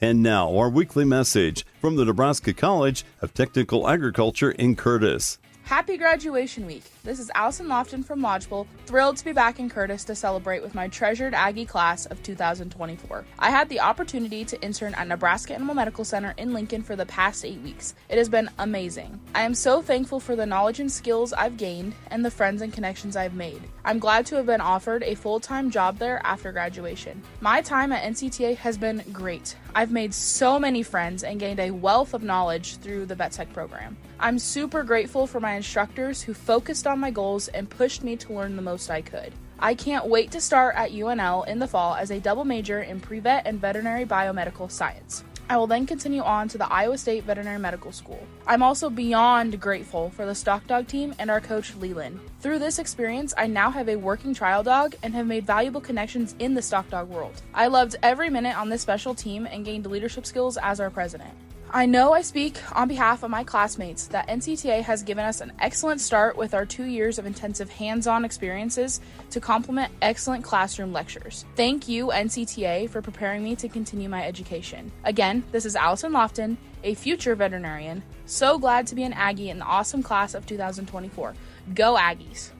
And now, our weekly message from the Nebraska College of Technical Agriculture in Curtis. Happy graduation week. This is Allison Lofton from Lodgepole, thrilled to be back in Curtis to celebrate with my treasured Aggie class of 2024. I had the opportunity to intern at Nebraska Animal Medical Center in Lincoln for the past 8 weeks. It has been amazing. I am so thankful for the knowledge and skills I've gained and the friends and connections I've made. I'm glad to have been offered a full-time job there after graduation. My time at NCTA has been great. I've made so many friends and gained a wealth of knowledge through the vet tech program. I'm super grateful for my instructors who focused on my goals and pushed me to learn the most I could. I can't wait to start at UNL in the fall as a double major in pre-vet and veterinary biomedical science. I will then continue on to the Iowa State Veterinary Medical School. I'm also beyond grateful for the stock dog team and our coach Leland. Through this experience, I now have a working trial dog and have made valuable connections in the stock dog world. I loved every minute on this special team and gained leadership skills as our president. I know I speak on behalf of my classmates that NCTA has given us an excellent start with our 2 years of intensive hands-on experiences to complement excellent classroom lectures. Thank you, NCTA, for preparing me to continue my education. Again, this is Allison Lofton, a future veterinarian. So glad to be an Aggie in the awesome class of 2024. Go Aggies!